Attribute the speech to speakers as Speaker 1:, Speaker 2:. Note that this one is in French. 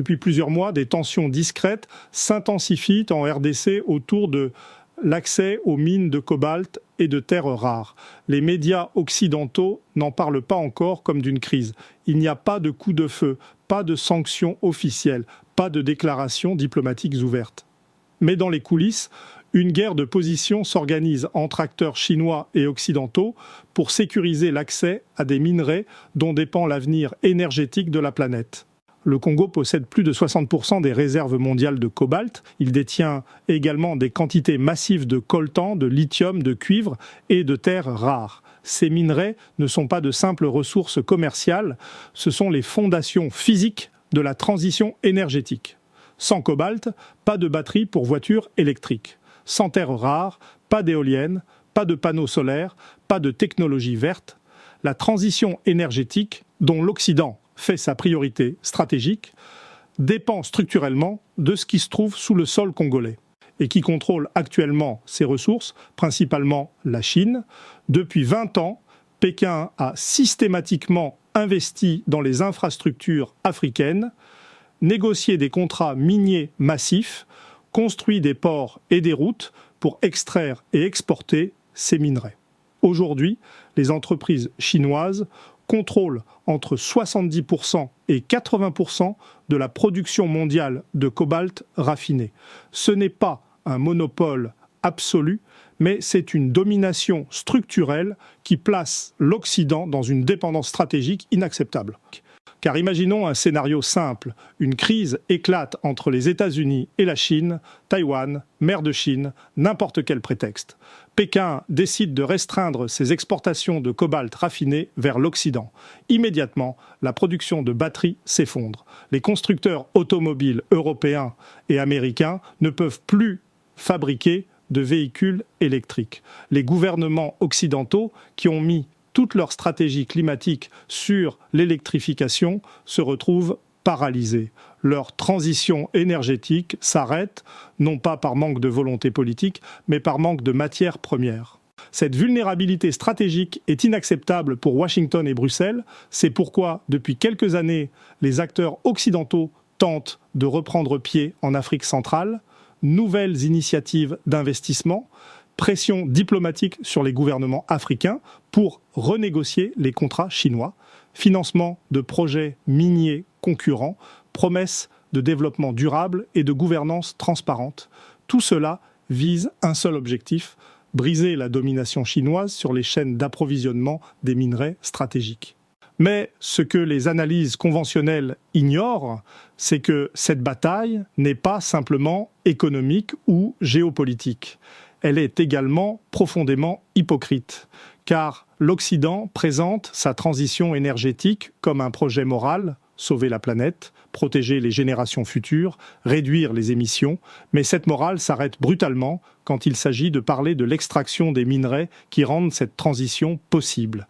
Speaker 1: Depuis plusieurs mois, des tensions discrètes s'intensifient en RDC autour de l'accès aux mines de cobalt et de terres rares. Les médias occidentaux n'en parlent pas encore comme d'une crise. Il n'y a pas de coup de feu, pas de sanctions officielles, pas de déclarations diplomatiques ouvertes. Mais dans les coulisses, une guerre de position s'organise entre acteurs chinois et occidentaux pour sécuriser l'accès à des minerais dont dépend l'avenir énergétique de la planète. Le Congo possède plus de 60% des réserves mondiales de cobalt. Il détient également des quantités massives de coltan, de lithium, de cuivre et de terres rares. Ces minerais ne sont pas de simples ressources commerciales, ce sont les fondations physiques de la transition énergétique. Sans cobalt, pas de batterie pour voitures électriques. Sans terres rares, pas d'éoliennes, pas de panneaux solaires, pas de technologie verte. La transition énergétique, dont l'Occident fait sa priorité stratégique, dépend structurellement de ce qui se trouve sous le sol congolais et qui contrôle actuellement ces ressources, principalement la Chine. Depuis 20 ans, Pékin a systématiquement investi dans les infrastructures africaines, négocié des contrats miniers massifs, construit des ports et des routes pour extraire et exporter ces minerais. Aujourd'hui, les entreprises chinoises contrôlent entre 70% et 80% de la production mondiale de cobalt raffiné. Ce n'est pas un monopole absolu, mais c'est une domination structurelle qui place l'Occident dans une dépendance stratégique inacceptable. Car imaginons un scénario simple, une crise éclate entre les États-Unis et la Chine, Taïwan, mer de Chine, n'importe quel prétexte. Pékin décide de restreindre ses exportations de cobalt raffiné vers l'Occident. Immédiatement, la production de batteries s'effondre. Les constructeurs automobiles européens et américains ne peuvent plus fabriquer de véhicules électriques. Les gouvernements occidentaux qui ont mis toute leur stratégie climatique sur l'électrification se retrouvent paralysés. Leur transition énergétique s'arrête, non pas par manque de volonté politique, mais par manque de matières premières. Cette vulnérabilité stratégique est inacceptable pour Washington et Bruxelles. C'est pourquoi, depuis quelques années, les acteurs occidentaux tentent de reprendre pied en Afrique centrale. Nouvelles initiatives d'investissement, pression diplomatique sur les gouvernements africains pour renégocier les contrats chinois, financement de projets miniers concurrents, promesses de développement durable et de gouvernance transparente. Tout cela vise un seul objectif, briser la domination chinoise sur les chaînes d'approvisionnement des minerais stratégiques. Mais ce que les analyses conventionnelles ignorent, c'est que cette bataille n'est pas simplement économique ou géopolitique. Elle est également profondément hypocrite, car l'Occident présente sa transition énergétique comme un projet moral, sauver la planète, protéger les générations futures, réduire les émissions, mais cette morale s'arrête brutalement quand il s'agit de parler de l'extraction des minerais qui rendent cette transition possible.